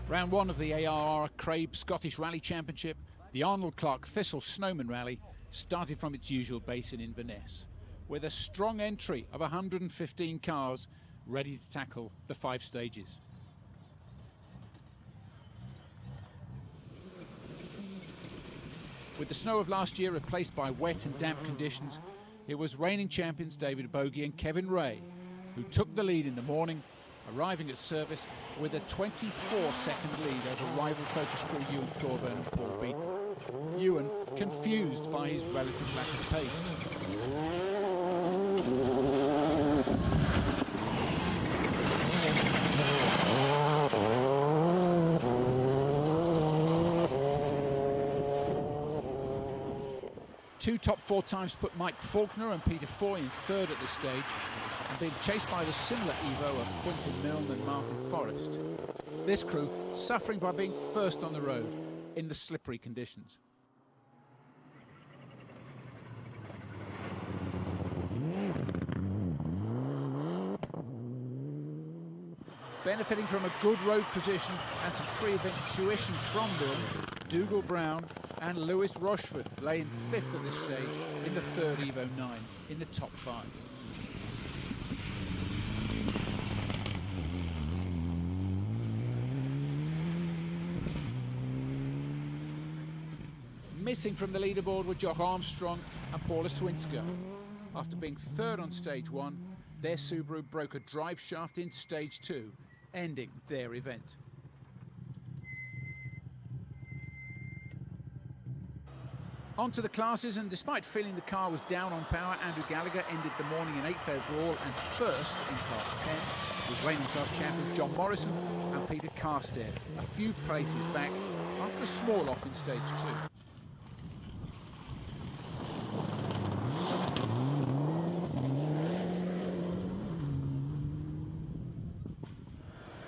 Round one of the ARR Crabe Scottish Rally Championship, the Arnold Clark Thistle Snowman Rally started from its usual base in Inverness, with a strong entry of 115 cars ready to tackle the 5 stages. With the snow of last year replaced by wet and damp conditions, it was reigning champions David Bogie and Kevin Ray who took the lead in the morning, arriving at service with a 24-second lead over rival Focus crew Ewan Thorburn and Paul Beaton. Ewan confused by his relative lack of pace. Two top 4 times put Mike Faulkner and Peter Foy in third at this stage, and being chased by the similar Evo of Quintin Milne and Martin Forrest. This crew suffering by being first on the road in the slippery conditions. Benefiting from a good road position and some pre-event tuition from Milne, Dougal Brown and Lewis Rochford lay in 5th at this stage in the 3rd Evo 9 in the top 5. Missing from the leaderboard were Jock Armstrong and Paula Swinska. After being 3rd on stage 1, their Subaru broke a drive shaft in stage 2, ending their event. On to the classes, and despite feeling the car was down on power, Andrew Gallagher ended the morning in 8th overall and 1st in Class 10, with reigning class champions John Morrison and Peter Carstairs a few places back after a small off in stage 2.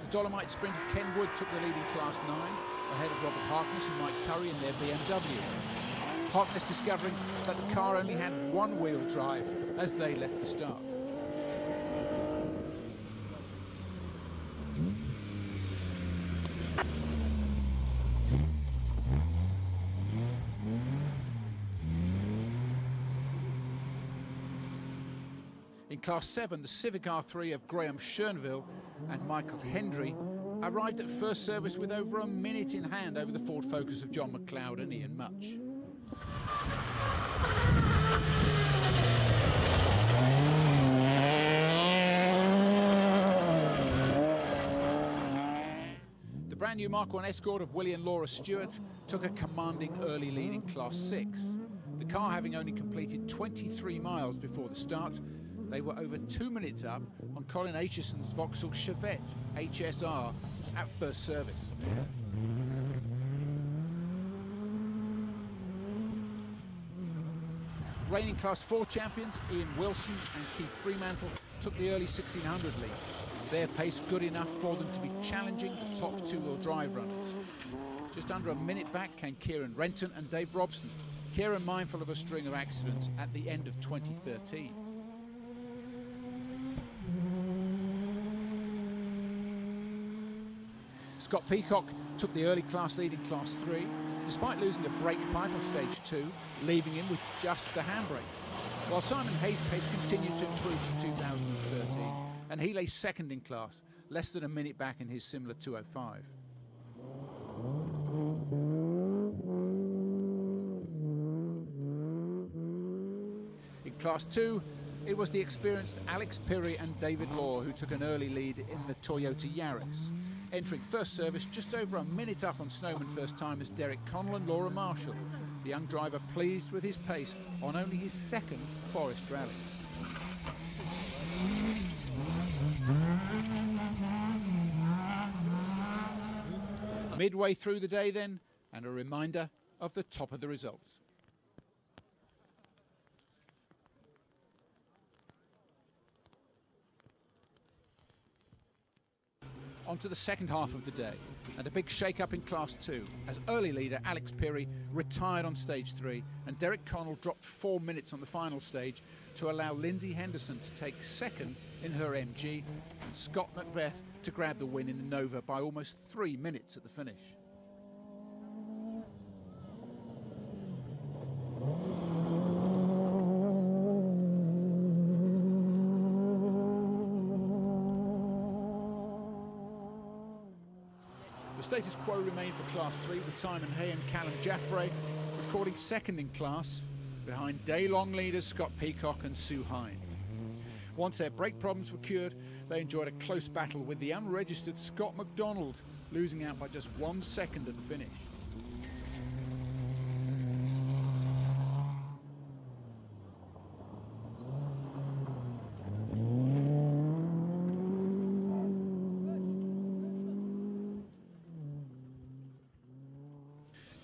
The Dolomite sprinter Ken Wood took the lead in Class 9, ahead of Robert Harkness and Mike Curry in their BMW. Harkness discovering that the car only had one-wheel drive as they left the start. In Class 7, the Civic R3 of Graham Schernville and Michael Hendry arrived at first service with over a minute in hand over the Ford Focus of John McLeod and Ian Much. The brand new Mark I Escort of Willie and Laura Stewart took a commanding early lead in Class 6. The car having only completed 23 miles before the start, they were over 2 minutes up on Colin Aitchison's Vauxhall Chevette HSR at first service. Reigning Class 4 champions Ian Wilson and Keith Fremantle took the early 1600 lead. Their pace good enough for them to be challenging the top two-wheel drive runners. Just under a minute back came Kieran Renton and Dave Robson. Kieran mindful of a string of accidents at the end of 2013. Scott Peacock took the early class lead in Class 3, despite losing a brake pipe on stage 2, leaving him with just the handbrake. While Simon Hayes' pace continued to improve from 2013, and he lay 2nd in class, less than a minute back in his similar 205. In Class 2, it was the experienced Alex Pirri and David Law who took an early lead in the Toyota Yaris. Entering first service just over a minute up on Snowman first-timers Derek Connell and Laura Marshall, the young driver pleased with his pace on only his 2nd Forest Rally. Midway through the day then, and a reminder of the top of the results. On to the second half of the day, and a big shake-up in Class 2 as early leader Alex Pirrie retired on stage 3 and Derek Connell dropped 4 minutes on the final stage to allow Lindsay Henderson to take second in her MG and Scott Macbeth to grab the win in the Nova by almost 3 minutes at the finish. The status quo remained for Class 3 with Simon Hay and Callum Jaffray recording second in class behind day-long leaders Scott Peacock and Sue Hind. Once their brake problems were cured, they enjoyed a close battle with the unregistered Scott McDonald losing out by just 1 second at the finish.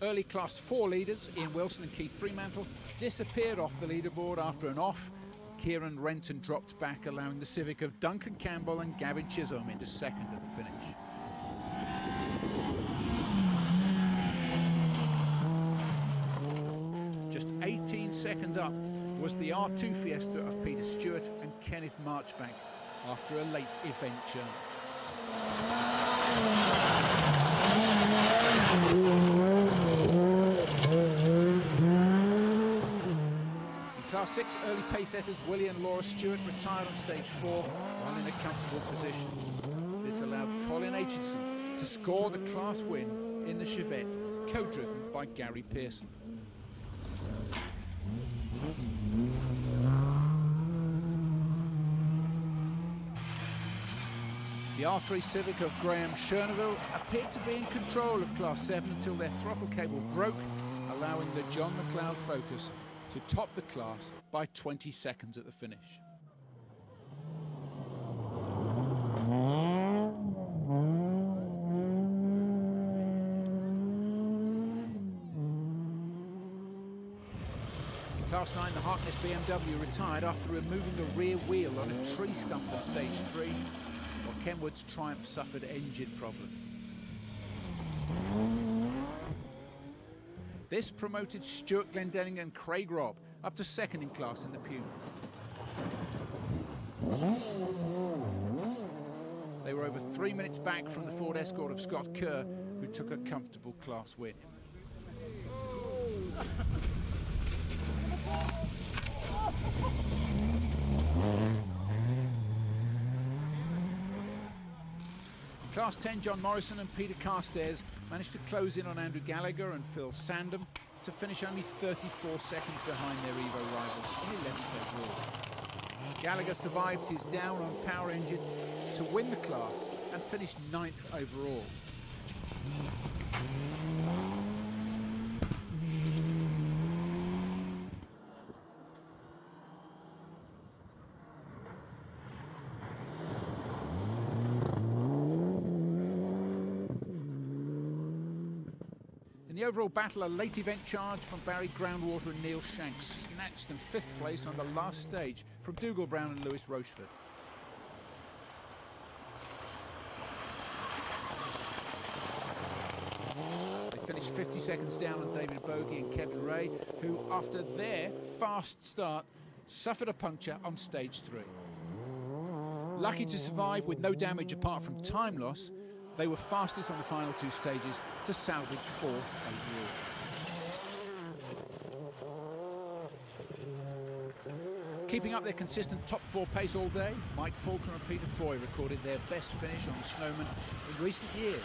Early Class 4 leaders, Ian Wilson and Keith Fremantle, disappeared off the leaderboard after an off. Kieran Renton dropped back, allowing the Civic of Duncan Campbell and Gavin Chisholm into second at the finish. Just 18 seconds up was the R2 Fiesta of Peter Stewart and Kenneth Marchbank after a late event charge. Class 6 early pace setters Willie and Laura Stewart retired on stage 4 while in a comfortable position. This allowed Colin Aitchison to score the class win in the Chevette, co-driven by Gary Pearson. The R3 Civic of Graham Chernerville appeared to be in control of Class 7 until their throttle cable broke, allowing the John McLeod Focus to top the class by 20 seconds at the finish. In Class 9, the Harkness BMW retired after removing a rear wheel on a tree stump on stage 3, while Kenwood's Triumph suffered engine problems. This promoted Stuart Glendenning and Craig Robb up to second in class in the Puma. They were over 3 minutes back from the Ford Escort of Scott Kerr, who took a comfortable class win. In Class 10, John Morrison and Peter Carstairs managed to close in on Andrew Gallagher and Phil Sandham to finish only 34 seconds behind their Evo rivals in 11th overall. Gallagher survived his down on power engine to win the class and finished 9th overall. In the overall battle, a late event charge from Barry Groundwater and Neil Shanks snatched them 5th place on the last stage from Dougal Brown and Lewis Rochford. They finished 50 seconds down on David Bogie and Kevin Ray, who, after their fast start, suffered a puncture on stage 3. Lucky to survive with no damage apart from time loss, they were fastest on the final 2 stages to salvage 4th overall. Keeping up their consistent top 4 pace all day, Mike Faulkner and Peter Foy recorded their best finish on the Snowman in recent years,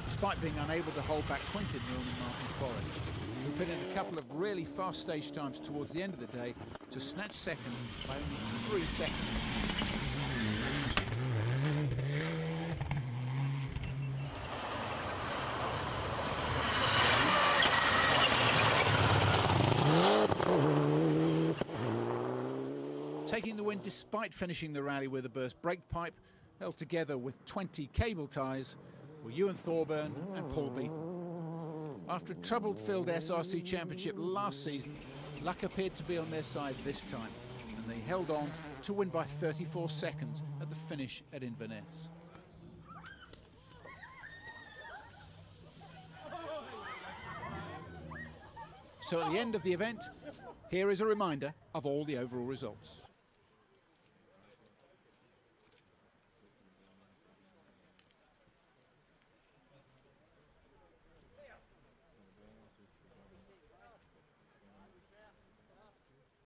despite being unable to hold back Quintin Milne and Martin Forrest, who put in a couple of really fast stage times towards the end of the day to snatch second by only 3 seconds. Taking the win despite finishing the rally with a burst brake pipe, held together with 20 cable ties, were Ewan Thorburn and Paul Beaton. After a trouble-filled SRC Championship last season, luck appeared to be on their side this time, and they held on to win by 34 seconds at the finish at Inverness. So at the end of the event, here is a reminder of all the overall results.